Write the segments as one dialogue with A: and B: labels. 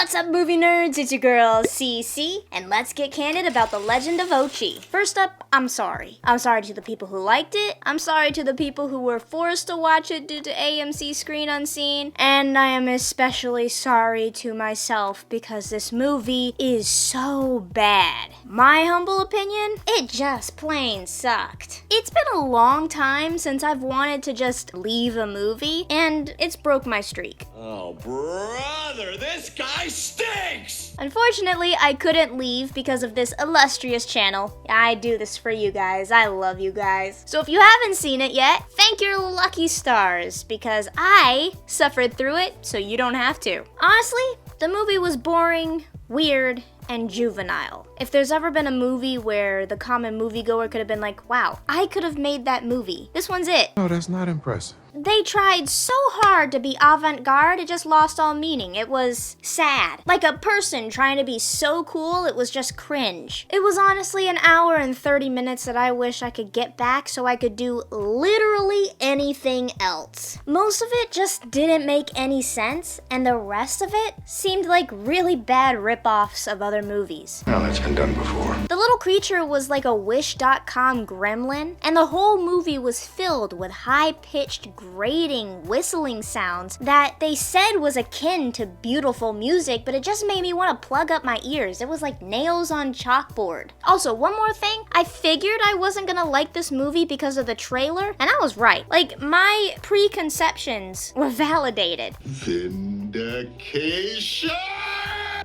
A: What's up, movie nerds? It's your girl, CC, and let's get candid about The Legend of Ochi. First up, I'm sorry. I'm sorry to the people who liked it. I'm sorry to the people who were forced to watch it due to AMC Screen Unseen. And I am especially sorry to myself because this movie is so bad. My humble opinion, it just plain sucked. It's been a long time since I've wanted to just leave a movie, and it's broke my streak.
B: Oh, brother, this guy stinks!
A: Unfortunately, I couldn't leave because of this illustrious channel. I do this for you guys. I love you guys. So if you haven't seen it yet, thank your lucky stars, because I suffered through it so you don't have to. Honestly, the movie was boring, weird, and juvenile. If there's ever been a movie where the common moviegoer could have been like, wow, I could have made that movie, this one's it.
C: No, that's not impressive.
A: They tried so hard to be avant-garde, it just lost all meaning. It was sad. Like a person trying to be so cool, it was just cringe. It was honestly an hour and 30 minutes that I wish I could get back so I could do literally anything else. Most of it just didn't make any sense, and the rest of it seemed like really bad rip-offs of other movies.
C: Well, that's been done before.
A: The little creature was like a Wish.com gremlin, and the whole movie was filled with high-pitched, grating, whistling sounds that they said was akin to beautiful music, but it just made me want to plug up my ears. It was like nails on chalkboard. Also, one more thing, I figured I wasn't gonna like this movie because of the trailer, and I was right. Like, my preconceptions were validated.
C: Vindication!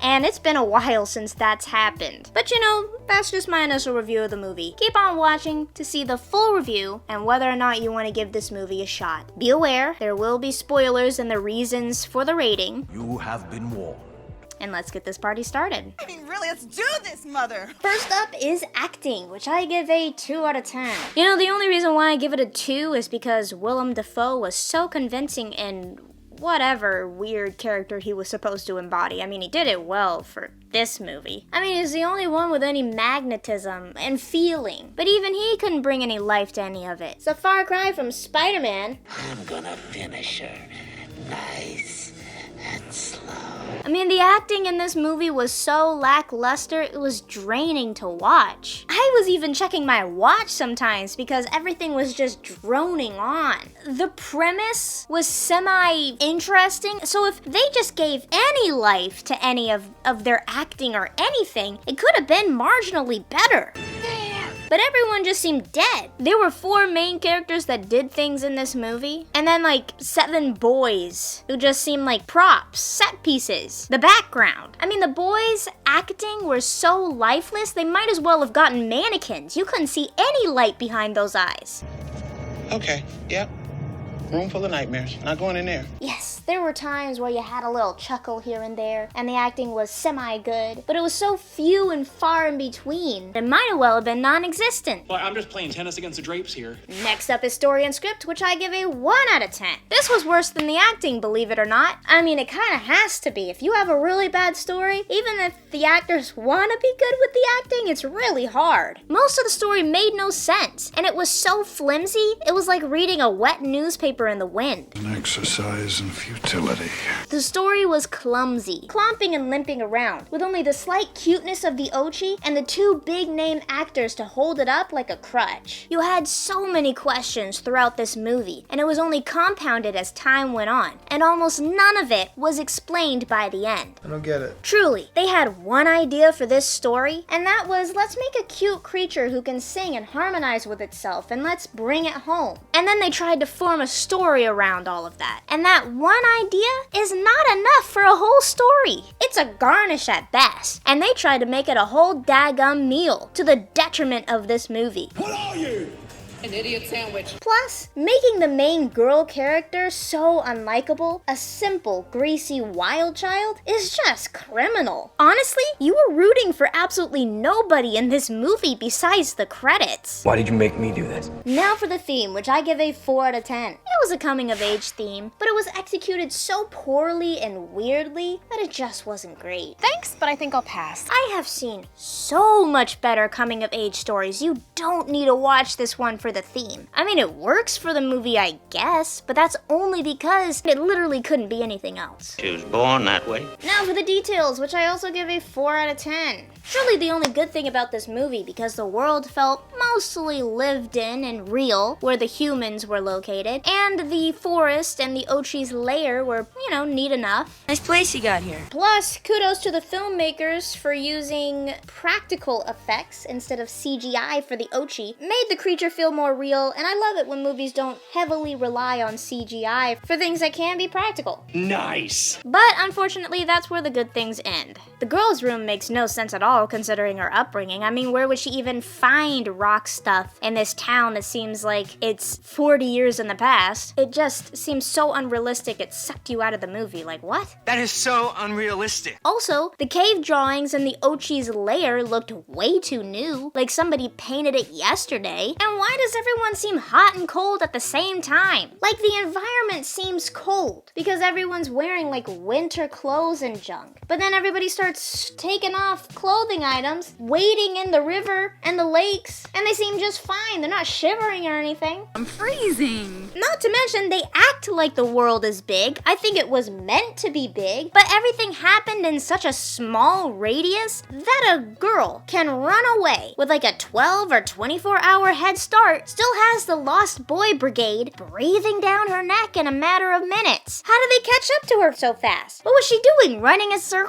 A: And it's been a while since that's happened. But you know, that's just my initial review of the movie. Keep on watching to see the full review and whether or not you want to give this movie a shot. Be aware, there will be spoilers and the reasons for the rating.
B: You have been warned.
A: And let's get this party started.
D: I mean, really, let's do this, mother!
A: First up is acting, which I give a 2 out of 10. You know, the only reason why I give it a 2 is because Willem Dafoe was so convincing in whatever weird character he was supposed to embody. I mean, he did it well for this movie. I mean, he's the only one with any magnetism and feeling, but even he couldn't bring any life to any of it. It's a far cry from Spider-Man.
E: I'm gonna finish her nice and slow.
A: I mean, the acting in this movie was so lackluster, it was draining to watch. I was even checking my watch sometimes because everything was just droning on. The premise was semi-interesting, so if they just gave any life to any of their acting or anything, it could have been marginally better. But everyone just seemed dead. There were 4 main characters that did things in this movie, and then like 7 boys who just seemed like props, set pieces, the background. I mean, the boys' acting were so lifeless, they might as well have gotten mannequins. You couldn't see any light behind those eyes.
F: Okay, yep. Room full of nightmares. Not going in there.
A: Yes, there were times where you had a little chuckle here and there, and the acting was semi-good, but it was so few and far in between, it might as well have been non-existent.
G: Well, I'm just playing tennis against the drapes here.
A: Next up is story and script, which I give a 1 out of 10. This was worse than the acting, believe it or not. I mean, it kinda has to be. If you have a really bad story, even if the actors wanna be good with the acting, it's really hard. Most of the story made no sense, and it was so flimsy, it was like reading a wet newspaper in the wind.
C: An exercise in futility.
A: The story was clumsy, clomping and limping around, with only the slight cuteness of the Ochi and the 2 big-name actors to hold it up like a crutch. You had so many questions throughout this movie, and it was only compounded as time went on, and almost none of it was explained by the end.
H: I don't get it.
A: Truly, they had one idea for this story, and that was, let's make a cute creature who can sing and harmonize with itself, and let's bring it home. And then they tried to form a story around all of that. And that one idea is not enough for a whole story. It's a garnish at best. And they tried to make it a whole daggum meal, to the detriment of this movie.
B: What are you?
D: An idiot sandwich.
A: Plus, making the main girl character so unlikable, a simple, greasy wild child, is just criminal. Honestly, you were rooting for absolutely nobody in this movie besides the credits.
E: Why did you make me do this?
A: Now for the theme, which I give a 4 out of 10. It was a coming-of-age theme, but it was executed so poorly and weirdly that it just wasn't great.
H: Thanks, but I think I'll pass.
A: I have seen so much better coming-of-age stories. You don't need to watch this one for the theme. I mean, it works for the movie, I guess, but that's only because it literally couldn't be anything else.
E: She was born that way.
A: Now for the details, which I also give a 4 out of 10. Surely the only good thing about this movie, because the world felt mostly lived in and real, where the humans were located, and the forest and the Ochi's lair were, neat enough.
I: Nice place you got here.
A: Plus, kudos to the filmmakers for using practical effects instead of CGI for the Ochi. Made the creature feel more real, and I love it when movies don't heavily rely on CGI for things that can be practical.
G: Nice.
A: But unfortunately, that's where the good things end. The girl's room makes no sense at all considering her upbringing. I mean, where would she even find rock stuff in this town that seems like it's 40 years in the past? It just seems so unrealistic it sucked you out of the movie. Like, what?
J: That is so unrealistic.
A: Also, the cave drawings in the Ochi's lair looked way too new, like somebody painted it yesterday. And why does everyone seem hot and cold at the same time? Like, the environment seems cold because everyone's wearing like winter clothes and junk. But then everybody starts taking off clothing items, wading in the river and the lakes, and they seem just fine. They're not shivering or anything.
I: I'm freezing.
A: Not to mention, they act like the world is big. I think it was meant to be big, but everything happened in such a small radius that a girl can run away with like a 12 or 24-hour head start, still has the Lost Boy Brigade breathing down her neck in a matter of minutes. How did they catch up to her so fast? What was she doing, running in circles?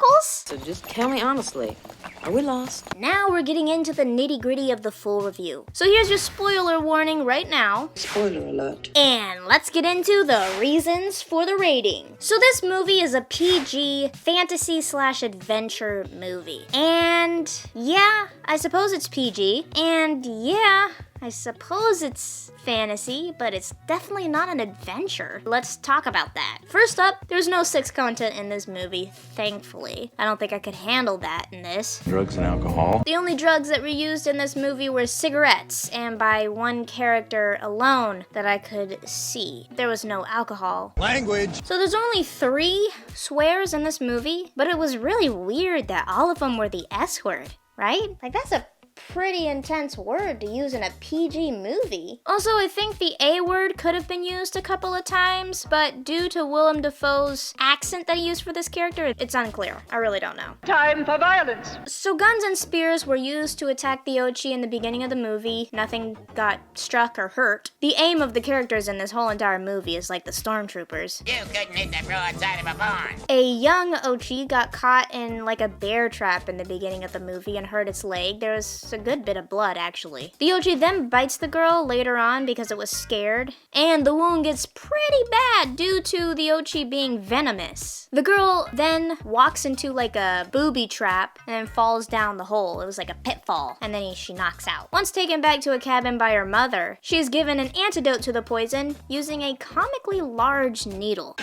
I: So just tell me honestly, are we lost?
A: Now we're getting into the nitty-gritty of the full review. So here's your spoiler warning right now.
I: Spoiler alert.
A: And let's get into the reasons for the rating. So this movie is a PG fantasy/adventure movie. And yeah, I suppose it's PG. And yeah, I suppose it's fantasy, but it's definitely not an adventure. Let's talk about that. First up, there's no sex content in this movie, thankfully. I don't think I could handle that in this.
C: Drugs and alcohol.
A: The only drugs that were used in this movie were cigarettes, and by one character alone that I could see. There was no alcohol.
B: Language.
A: So there's only 3 swears in this movie, but it was really weird that all of them were the S word, right? Like, that's a pretty intense word to use in a PG movie. Also, I think the A word could have been used a couple of times, but due to Willem Dafoe's accent that he used for this character, it's unclear. I really don't know.
D: Time for violence.
A: So guns and spears were used to attack the Ochi in the beginning of the movie. Nothing got struck or hurt. The aim of the characters in this whole entire movie is like the stormtroopers.
E: You couldn't hit the broadside of a barn.
A: A young Ochi got caught in like a bear trap in the beginning of the movie and hurt its leg. There was a good bit of blood, actually. The Ochi then bites the girl later on because it was scared, and the wound gets pretty bad due to the Ochi being venomous. The girl then walks into like a booby trap and then falls down the hole. It was like a pitfall, and then she knocks out. Once taken back to a cabin by her mother, she is given an antidote to the poison using a comically large needle.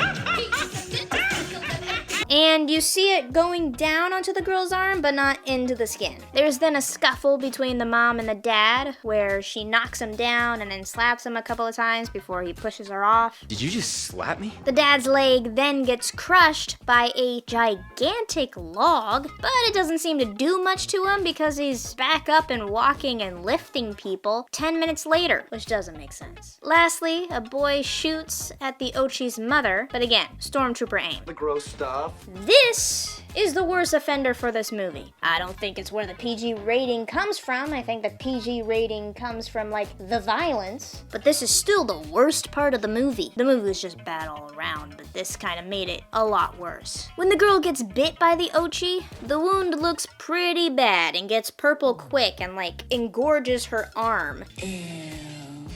A: And you see it going down onto the girl's arm, but not into the skin. There's then a scuffle between the mom and the dad, where she knocks him down and then slaps him a couple of times before he pushes her off.
J: Did you just slap me?
A: The dad's leg then gets crushed by a gigantic log, but it doesn't seem to do much to him because he's back up and walking and lifting people 10 minutes later, which doesn't make sense. Lastly, a boy shoots at the Ochi's mother, but again, stormtrooper aim.
B: The gross stuff.
A: This is the worst offender for this movie. I don't think it's where the PG rating comes from. I think the PG rating comes from like the violence, but this is still the worst part of the movie. The movie was just bad all around, but this kind of made it a lot worse. When the girl gets bit by the Ochi, the wound looks pretty bad and gets purple quick and like engorges her arm.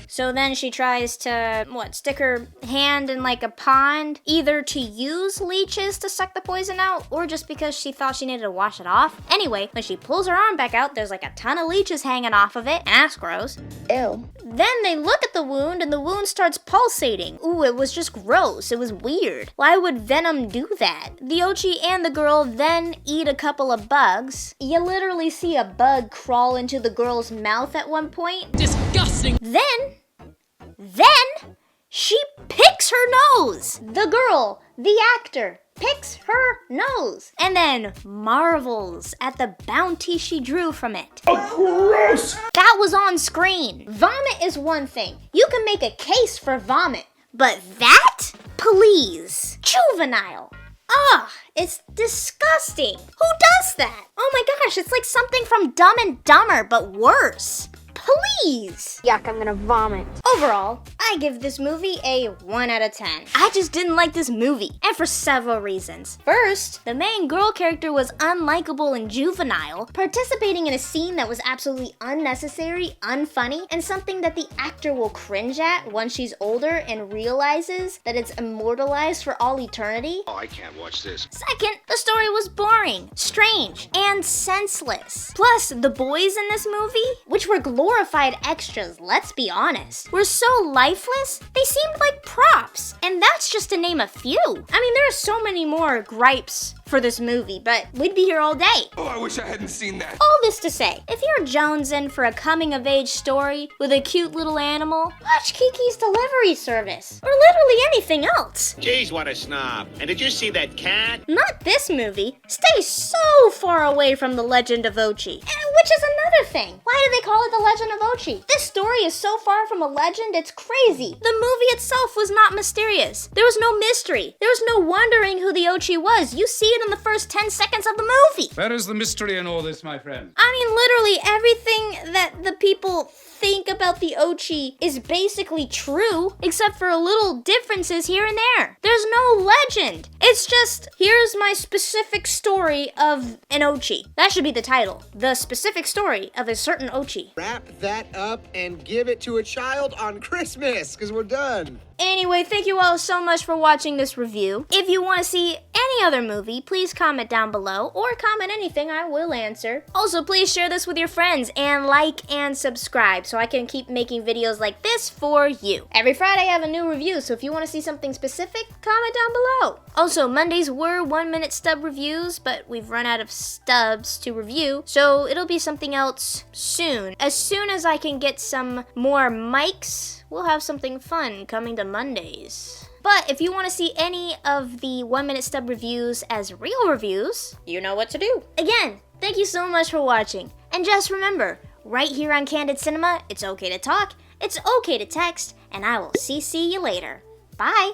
A: So then she tries to, stick her hand in like a pond, either to use leeches to suck the poison out, or just because she thought she needed to wash it off. Anyway, when she pulls her arm back out, there's like a ton of leeches hanging off of it, and that's gross.
I: Ew.
A: Then they look at the wound, and the wound starts pulsating. Ooh, it was just gross. It was weird. Why would venom do that? The Ochi and the girl then eat a couple of bugs. You literally see a bug crawl into the girl's mouth at one point.
H: Disgusting.
A: Then she picks nose. The girl, the actor, picks her nose and then marvels at the bounty she drew from it.
B: Oh, gross!
A: That was on screen. Vomit is one thing. You can make a case for vomit, but that? Please. Juvenile. Ugh, it's disgusting. Who does that? Oh my gosh, it's like something from Dumb and Dumber, but worse. Please.
H: Yuck, I'm gonna vomit.
A: Overall, I give this movie a 1 out of 10. I just didn't like this movie, and for several reasons. First, the main girl character was unlikable and juvenile, participating in a scene that was absolutely unnecessary, unfunny, and something that the actor will cringe at once she's older and realizes that it's immortalized for all eternity.
J: Oh, I can't watch this.
A: Second, the story was boring, strange, and senseless. Plus, the boys in this movie, which were glorified extras, let's be honest, were so lifeless, they seemed like props. And that's just to name a few. I mean, there are so many more gripes for this movie, but we'd be here all day.
J: Oh, I wish I hadn't seen that.
A: All this to say, if you're jonesing for a coming-of-age story with a cute little animal, watch Kiki's Delivery Service, or literally anything else.
F: Jeez, what a snob. And did you see that cat?
A: Not this movie. Stay so far away from The Legend of Ochi. Which is another thing. Why do they call it The Legend of Ochi? This story is so far from a legend, it's crazy. The movie itself was not mysterious. There was no mystery. There was no wondering who the Ochi was. You see it in the first 10 seconds of the movie.
K: Where is the mystery in all this, my friend?
A: I mean, literally everything that the people think about the Ochi is basically true, except for little differences here and there. There's no legend. It's just, here's my specific story of an Ochi. That should be the title. The specific story of a certain Ochi.
L: Wrap that up and give it to a child on Christmas, because we're done.
A: Anyway, thank you all so much for watching this review. If you want to see any other movie, please comment down below, or comment anything, I will answer. Also, please share this with your friends, and like and subscribe so I can keep making videos like this for you. Every Friday I have a new review, so if you want to see something specific, comment down below. Also, Mondays were 1-minute stub reviews, but we've run out of stubs to review, so it'll be something else soon. As soon as I can get some more mics, we'll have something fun coming to Mondays. But if you want to see any of the 1-minute stub reviews as real reviews, you know what to do. Again, thank you so much for watching. And just remember, right here on Candid Cinema, it's okay to talk, it's okay to text, and I will CC you later. Bye!